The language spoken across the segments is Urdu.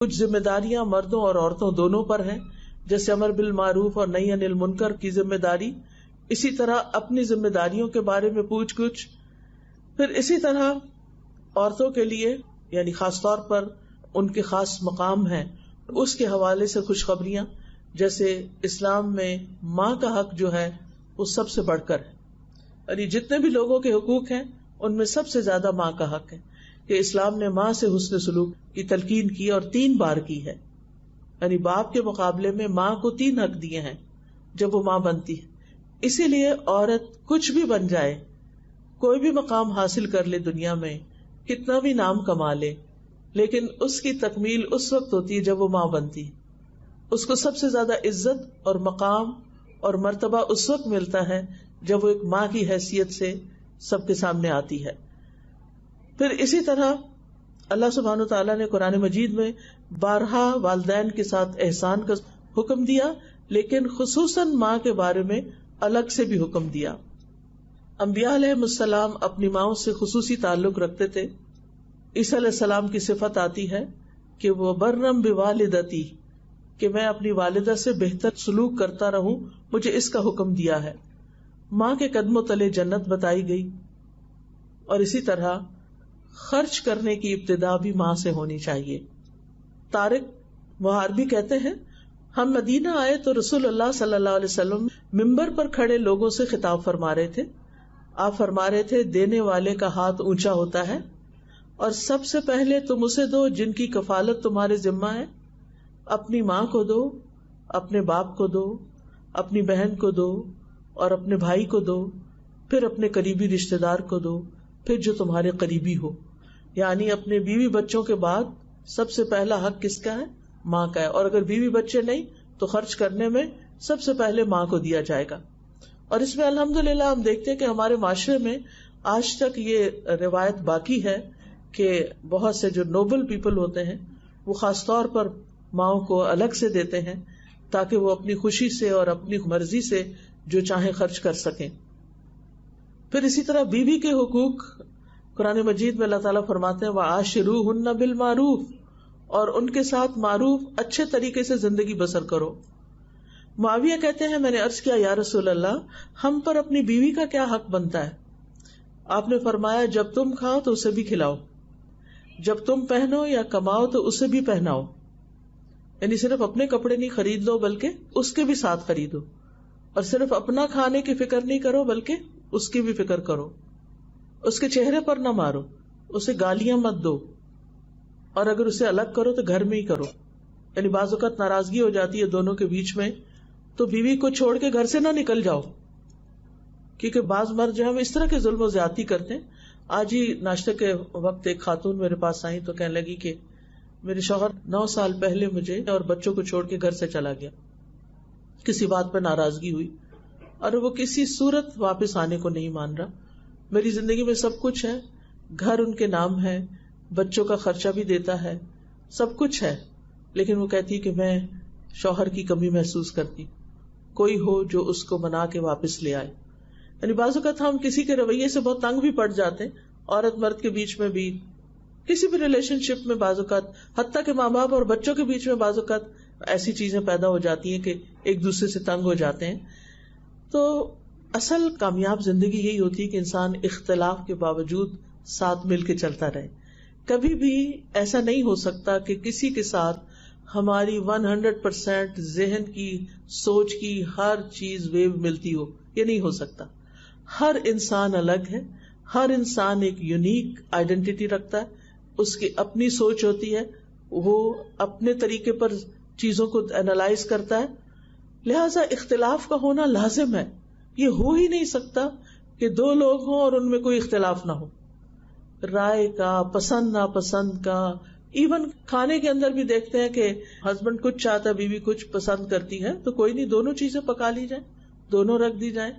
کچھ ذمہ داریاں مردوں اور عورتوں دونوں پر ہیں، جیسے امر بالمعروف اور نہی عن المنکر کی ذمہ داری، اسی طرح اپنی ذمہ داریوں کے بارے میں پوچھ گچھ. پھر اسی طرح عورتوں کے لیے یعنی خاص طور پر ان کے خاص مقام ہیں، اس کے حوالے سے خوشخبریاں، جیسے اسلام میں ماں کا حق جو ہے وہ سب سے بڑھ کر ہے. یعنی جتنے بھی لوگوں کے حقوق ہیں ان میں سب سے زیادہ ماں کا حق ہے، کہ اسلام نے ماں سے حسن سلوک کی تلقین کی اور 3 بار کی ہے. یعنی باپ کے مقابلے میں ماں کو 3 حق دیے ہیں جب وہ ماں بنتی ہے. اسی لیے عورت کچھ بھی بن جائے، کوئی بھی مقام حاصل کر لے دنیا میں، کتنا بھی نام کما لے، لیکن اس کی تکمیل اس وقت ہوتی ہے جب وہ ماں بنتی ہے. اس کو سب سے زیادہ عزت اور مقام اور مرتبہ اس وقت ملتا ہے جب وہ ایک ماں کی حیثیت سے سب کے سامنے آتی ہے. پھر اسی طرح اللہ سبحانہ وتعالیٰ نے قرآن مجید میں بارہا والدین کے ساتھ احسان کا حکم دیا، لیکن خصوصاً ماں کے بارے میں الگ سے بھی حکم دیا. انبیاء علیہ السلام اپنی ماؤں سے خصوصی تعلق رکھتے تھے. عیسیٰ علیہ السلام کی صفت آتی ہے کہ وہ برم بوالدتی، کہ میں اپنی والدہ سے بہتر سلوک کرتا رہوں، مجھے اس کا حکم دیا ہے. ماں کے قدموں تلے جنت بتائی گئی. اور اسی طرح خرچ کرنے کی ابتدا بھی ماں سے ہونی چاہیے. طارق محاربی کہتے ہیں، ہم مدینہ آئے تو رسول اللہ صلی اللہ علیہ وسلم ممبر پر کھڑے لوگوں سے خطاب فرما رہے تھے. آپ فرما رہے تھے، دینے والے کا ہاتھ اونچا ہوتا ہے، اور سب سے پہلے تم اسے دو جن کی کفالت تمہارے ذمہ ہے. اپنی ماں کو دو، اپنے باپ کو دو، اپنی بہن کو دو، اور اپنے بھائی کو دو، پھر اپنے قریبی رشتے دار کو دو، پھر جو تمہارے قریبی ہو. یعنی اپنے بیوی بچوں کے بعد سب سے پہلا حق کس کا ہے؟ ماں کا ہے. اور اگر بیوی بچے نہیں تو خرچ کرنے میں سب سے پہلے ماں کو دیا جائے گا. اور اس میں الحمدللہ ہم دیکھتے ہیں کہ ہمارے معاشرے میں آج تک یہ روایت باقی ہے کہ بہت سے جو نوبل پیپل ہوتے ہیں وہ خاص طور پر ماؤں کو الگ سے دیتے ہیں تاکہ وہ اپنی خوشی سے اور اپنی مرضی سے جو چاہیں خرچ کر سکیں. پھر اسی طرح بیوی کے حقوق قرآن مجید میں اللہ تعالیٰ فرماتے ہیں وَعَاشِرُوهُنَّ بِالْمَعْرُوفِ، اور ان کے ساتھ معروف اچھے طریقے سے زندگی بسر کرو. معاویہ کہتے ہیں، میں نے عرض کیا یا رسول اللہ، ہم پر اپنی بیوی کا کیا حق بنتا ہے؟ آپ نے فرمایا، جب تم کھاؤ تو اسے بھی کھلاؤ، جب تم پہنو یا کماؤ تو اسے بھی پہناؤ. یعنی صرف اپنے کپڑے نہیں خرید لو بلکہ اس کے بھی ساتھ خریدو، اور صرف اپنا کھانے کی فکر نہیں کرو بلکہ اس کی بھی فکر کرو. اس کے چہرے پر نہ مارو، اسے گالیاں مت دو، اور اگر اسے الگ کرو تو گھر میں ہی کرو. یعنی بعض اوقات ناراضگی ہو جاتی ہے دونوں کے بیچ میں، تو بیوی کو چھوڑ کے گھر سے نہ نکل جاؤ، کیونکہ بعض مرد جو ہے اس طرح کے ظلم و زیادتی کرتے ہیں. آج ہی ناشتے کے وقت ایک خاتون میرے پاس آئی تو کہنے لگی کہ میرے شوہر 9 سال پہلے مجھے اور بچوں کو چھوڑ کے گھر سے چلا گیا، کسی بات پہ ناراضگی ہوئی، اور وہ کسی صورت واپس آنے کو نہیں مان رہا. میری زندگی میں سب کچھ ہے، گھر ان کے نام ہے، بچوں کا خرچہ بھی دیتا ہے، سب کچھ ہے، لیکن وہ کہتی کہ میں شوہر کی کمی محسوس کرتی، کوئی ہو جو اس کو منا کے واپس لے آئے. یعنی بعض اوقات ہم کسی کے رویے سے بہت تنگ بھی پڑ جاتے ہیں، عورت مرد کے بیچ میں بھی، کسی بھی ریلیشن شپ میں بعض اوقات، حتیٰ کہ ماں باپ اور بچوں کے بیچ میں بعض اوقات ایسی چیزیں پیدا ہو جاتی ہیں کہ ایک دوسرے سے تنگ ہو جاتے ہیں. تو اصل کامیاب زندگی یہی ہوتی ہے کہ انسان اختلاف کے باوجود ساتھ مل کے چلتا رہے. کبھی بھی ایسا نہیں ہو سکتا کہ کسی کے ساتھ ہماری 100% ذہن کی سوچ کی ہر چیز ویو ملتی ہو، یہ نہیں ہو سکتا. ہر انسان الگ ہے، ہر انسان ایک یونیک آئیڈینٹی رکھتا ہے، اس کی اپنی سوچ ہوتی ہے، وہ اپنے طریقے پر چیزوں کو اینالائز کرتا ہے. لہذا اختلاف کا ہونا لازم ہے. یہ ہو ہی نہیں سکتا کہ 2 لوگ ہوں اور ان میں کوئی اختلاف نہ ہو، رائے کا، پسند ناپسند کا. ایون کھانے کے اندر بھی دیکھتے ہیں کہ ہسبینڈ کچھ چاہتا ہے، بیوی کچھ پسند کرتی ہے، تو کوئی نہیں، دونوں چیزیں پکا لی جائیں، دونوں رکھ دی جائیں.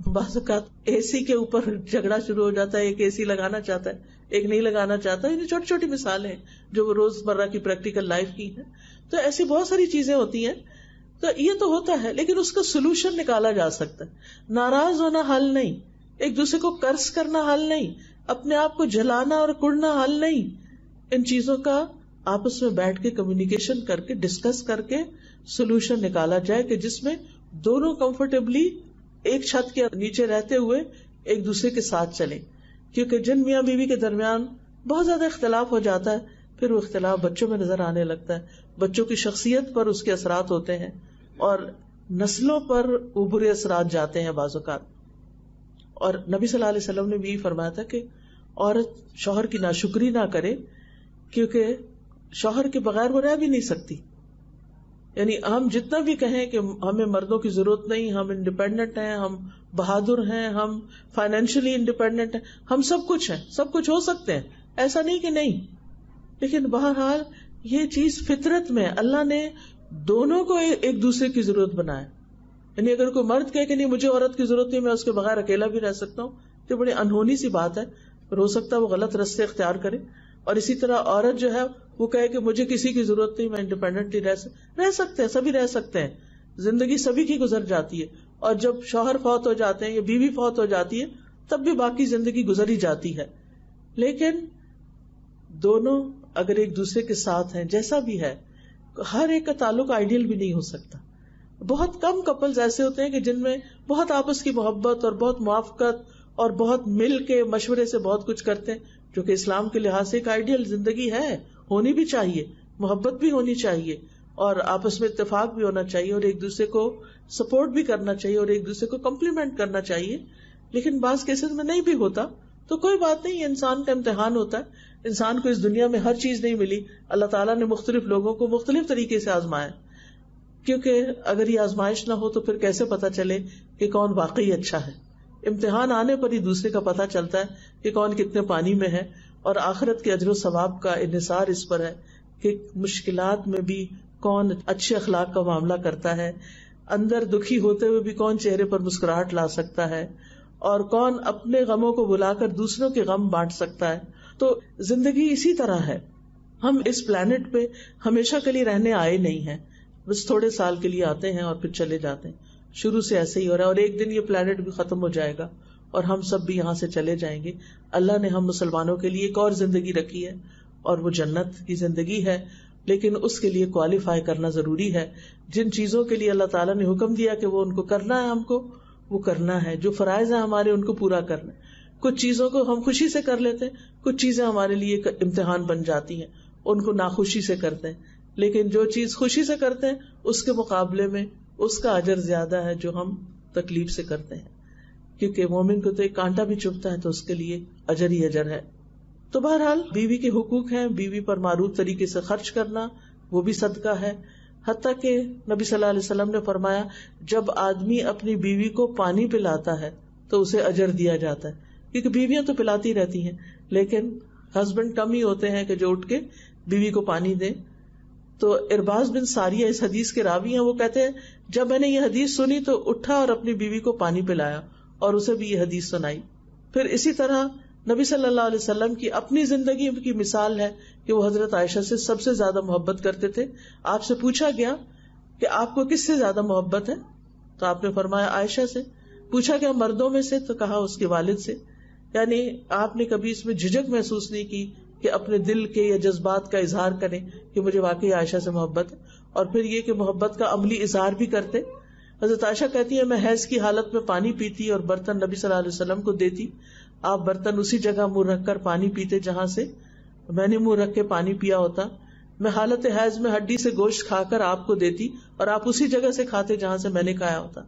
بعض اوقات اے سی کے اوپر جھگڑا شروع ہو جاتا ہے، ایک اے سی لگانا چاہتا ہے، ایک نہیں لگانا چاہتا. یہ چھوٹی چھوٹی مثالیں ہیں جو روز مرہ کی پریکٹیکل لائف کی ہیں. تو ایسی بہت ساری چیزیں ہوتی ہیں. تو یہ تو ہوتا ہے، لیکن اس کا سولوشن نکالا جا سکتا ہے. ناراض ہونا حل نہیں، ایک دوسرے کو قرض کرنا حل نہیں، اپنے آپ کو جلانا اور کڑنا حل نہیں. ان چیزوں کا آپس میں بیٹھ کے کمیونیکیشن کر کے ڈسکس کر کے سولوشن نکالا جائے کہ جس میں دونوں کمفرٹیبلی ایک چھت کے نیچے رہتے ہوئے ایک دوسرے کے ساتھ چلیں. کیونکہ جن میاں بیوی کے درمیان بہت زیادہ اختلاف ہو جاتا ہے پھر وہ اختلاف بچوں میں نظر آنے لگتا ہے, بچوں کی شخصیت پر اس کے اثرات ہوتے ہیں اور نسلوں پر وہ برے اثرات جاتے ہیں بعض اوقات. اور نبی صلی اللہ علیہ وسلم نے بھی فرمایا تھا کہ عورت شوہر کی ناشکری نہ کرے کیونکہ شوہر کے بغیر وہ رہ بھی نہیں سکتی. یعنی ہم جتنا بھی کہیں کہ ہمیں مردوں کی ضرورت نہیں, ہم انڈیپینڈنٹ ہیں, ہم بہادر ہیں, ہم فائنینشلی انڈیپینڈنٹ ہیں, ہم سب کچھ ہیں, سب کچھ ہو سکتے ہیں, ایسا نہیں کہ نہیں, لیکن بہرحال یہ چیز فطرت میں اللہ نے دونوں کو ایک دوسرے کی ضرورت بنایا. یعنی اگر کوئی مرد کہے کہ نہیں مجھے عورت کی ضرورت نہیں, میں اس کے بغیر اکیلا بھی رہ سکتا ہوں, تو بڑی انہونی سی بات ہے, ہو سکتا ہے وہ غلط راستے اختیار کرے. اور اسی طرح عورت جو ہے وہ کہے کہ مجھے کسی کی ضرورت نہیں, میں انڈیپینڈنٹلی رہ سکتے ہیں, سبھی رہ سکتے ہیں, زندگی سبھی کی گزر جاتی ہے. اور جب شوہر فوت ہو جاتے ہیں یا بیوی فوت ہو جاتی ہے تب بھی باقی زندگی گزر ہی جاتی ہے. لیکن دونوں اگر ایک دوسرے کے ساتھ ہیں جیسا بھی ہے, ہر ایک کا تعلق آئیڈیل بھی نہیں ہو سکتا. بہت کم کپلز ایسے ہوتے ہیں کہ جن میں بہت آپس کی محبت اور بہت موافقت اور بہت مل کے مشورے سے بہت کچھ کرتے ہیں, جو کہ اسلام کے لحاظ سے ایک آئیڈیل زندگی ہے, ہونی بھی چاہیے, محبت بھی ہونی چاہیے اور آپس میں اتفاق بھی ہونا چاہیے اور ایک دوسرے کو سپورٹ بھی کرنا چاہیے اور ایک دوسرے کو کمپلیمنٹ کرنا چاہیے. لیکن بعض کیسز میں نہیں بھی ہوتا تو کوئی بات نہیں, یہ انسان کا امتحان ہوتا ہے. انسان کو اس دنیا میں ہر چیز نہیں ملی, اللہ تعالیٰ نے مختلف لوگوں کو مختلف طریقے سے آزمایا, کیونکہ اگر یہ آزمائش نہ ہو تو پھر کیسے پتا چلے کہ کون واقعی اچھا ہے. امتحان آنے پر ہی دوسرے کا پتا چلتا ہے کہ کون کتنے پانی میں ہے. اور آخرت کے اجر و ثواب کا انحصار اس پر ہے کہ مشکلات میں بھی کون اچھے اخلاق کا معاملہ کرتا ہے, اندر دکھی ہوتے ہوئے بھی کون چہرے پر مسکراہٹ لا سکتا ہے, اور کون اپنے غموں کو بلا کر دوسروں کے غم بانٹ سکتا ہے. تو زندگی اسی طرح ہے. ہم اس پلانٹ پہ ہمیشہ کے لیے رہنے آئے نہیں ہیں, بس تھوڑے سال کے لیے آتے ہیں اور پھر چلے جاتے ہیں. شروع سے ایسے ہی ہو رہا ہے, اور ایک دن یہ پلانٹ بھی ختم ہو جائے گا اور ہم سب بھی یہاں سے چلے جائیں گے. اللہ نے ہم مسلمانوں کے لیے ایک اور زندگی رکھی ہے اور وہ جنت کی زندگی ہے, لیکن اس کے لیے کوالیفائی کرنا ضروری ہے. جن چیزوں کے لیے اللہ تعالیٰ نے حکم دیا کہ وہ ان کو کرنا ہے, ہم کو وہ کرنا ہے. جو فرائض ہیں ہمارے ان کو پورا کرنا ہے. کچھ چیزوں کو ہم خوشی سے کر لیتے ہیں, کچھ چیزیں ہمارے لیے امتحان بن جاتی ہیں, ان کو ناخوشی سے کرتے ہیں. لیکن جو چیز خوشی سے کرتے ہیں اس کے مقابلے میں اس کا اجر زیادہ ہے جو ہم تکلیف سے کرتے ہیں, کیونکہ مومن کو تو ایک کانٹا بھی چبھتا ہے تو اس کے لیے اجر ہی اجر ہے. تو بہرحال بیوی کے حقوق ہیں, بیوی پر معروف طریقے سے خرچ کرنا وہ بھی صدقہ ہے. حتیٰ کہ نبی صلی اللہ علیہ وسلم نے فرمایا جب آدمی اپنی بیوی کو پانی پلاتا ہے تو اسے اجر دیا جاتا ہے, کیونکہ بیویاں تو پلاتی رہتی ہیں لیکن ہسبینڈ کم ہی ہوتے ہیں کہ جو اٹھ کے بیوی کو پانی دیں. تو ارباز بن ساریہ اس حدیث کے راوی ہیں, وہ کہتے ہیں جب میں نے یہ حدیث سنی تو اٹھا اور اپنی بیوی کو پانی پلایا اور اسے بھی یہ حدیث سنائی. پھر اسی طرح نبی صلی اللہ علیہ وسلم کی اپنی زندگی کی مثال ہے کہ وہ حضرت عائشہ سے سب سے زیادہ محبت کرتے تھے. آپ سے پوچھا گیا کہ آپ کو کس سے زیادہ محبت ہے تو آپ نے فرمایا عائشہ سے. پوچھا گیا مردوں میں سے تو کہا اس کے والد سے. یعنی آپ نے کبھی اس میں جھجک محسوس نہیں کی کہ اپنے دل کے یا جذبات کا اظہار کریں کہ مجھے واقعی عائشہ سے محبت ہے, اور پھر یہ کہ محبت کا عملی اظہار بھی کرتے. حضرت عائشہ کہتی ہے میں حیض کی حالت میں پانی پیتی اور برتن نبی صلی اللہ علیہ وسلم کو دیتی, آپ برتن اسی جگہ منہ رکھ کر پانی پیتے جہاں سے میں نے منہ رکھ کے پانی پیا ہوتا. میں حالت حیض میں ہڈی سے گوشت کھا کر آپ کو دیتی اور آپ اسی جگہ سے کھاتے جہاں سے میں نے کھایا ہوتا,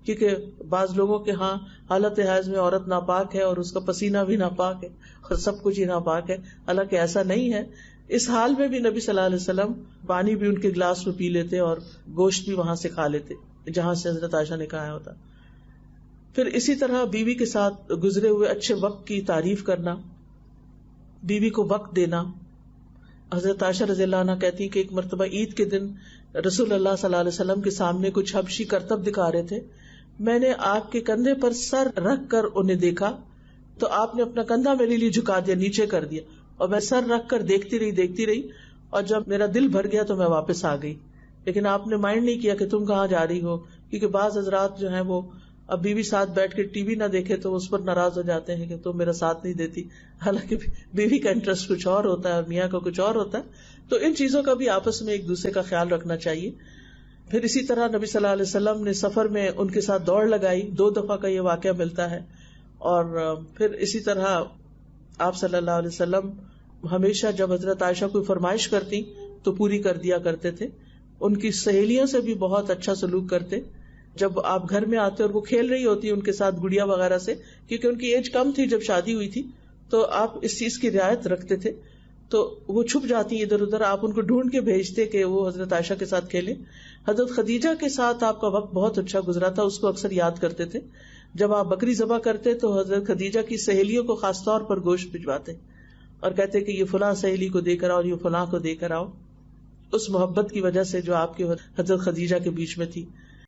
کیونکہ بعض لوگوں کے ہاں حالت حیض میں عورت ناپاک ہے اور اس کا پسینہ بھی ناپاک ہے اور سب کچھ ہی ناپاک ہے, حالانکہ ایسا نہیں ہے. اس حال میں بھی نبی صلی اللہ علیہ وسلم پانی بھی ان کے گلاس میں پی لیتے اور گوشت بھی وہاں سے کھا لیتے جہاں سے حضرت عائشہ نے کھایا ہوتا. پھر اسی طرح بیوی کے ساتھ گزرے ہوئے اچھے وقت کی تعریف کرنا, بیوی کو وقت دینا. حضرت عائشہ رضی اللہ عنہ کہتی کہ ایک مرتبہ عید کے دن رسول اللہ صلی اللہ علیہ وسلم کے سامنے کچھ حبشی کرتب دکھا رہے تھے. میں نے آپ کے کندھے پر سر رکھ کر انہیں دیکھا تو آپ نے اپنا کندھا میرے لیے جھکا دیا, نیچے کر دیا, اور میں سر رکھ کر دیکھتی رہی, اور جب میرا دل بھر گیا تو میں واپس آ گئی. لیکن آپ نے مائنڈ نہیں کیا کہ تم کہاں جا رہی ہو, کیونکہ بعض حضرات جو ہیں وہ اب بیوی ساتھ بیٹھ کے ٹی وی نہ دیکھے تو اس پر ناراض ہو جاتے ہیں کہ تم میرا ساتھ نہیں دیتی، حالانکہ بیوی کا انٹرسٹ کچھ اور ہوتا ہے اور میاں کا کچھ اور ہوتا ہے. تو ان چیزوں کا بھی آپس میں ایک دوسرے کا خیال رکھنا چاہیے. پھر اسی طرح نبی صلی اللہ علیہ وسلم نے سفر میں ان کے ساتھ دوڑ لگائی، 2 دفعہ کا یہ واقعہ ملتا ہے. اور پھر اسی طرح آپ صلی اللہ علیہ وسلم ہمیشہ جب حضرت عائشہ کوئی فرمائش کرتی تو پوری کر دیا کرتے تھے. ان کی سہیلیوں سے بھی بہت اچھا سلوک کرتے. جب آپ گھر میں آتے اور وہ کھیل رہی ہوتی ان کے ساتھ گڑیا وغیرہ سے، کیونکہ ان کی ایج کم تھی جب شادی ہوئی تھی، تو آپ اس چیز کی رعایت رکھتے تھے. تو وہ چھپ جاتی ادھر ادھر، آپ ان کو ڈھونڈ کے بھیجتے کہ وہ حضرت عائشہ کے ساتھ کھیلیں. حضرت خدیجہ کے ساتھ آپ کا وقت بہت اچھا گزرا تھا، اس کو اکثر یاد کرتے تھے. جب آپ بکری ذبح کرتے تو حضرت خدیجہ کی سہیلیوں کو خاص طور پر گوشت بھجواتے اور کہتے کہ یہ فلاں سہیلی کو دے کر آؤ، یہ فلاں کو دے کر آؤ. اس محبت کی وجہ سے جو آپ کے حضرت خدیجہ کے بیچ میں تھی.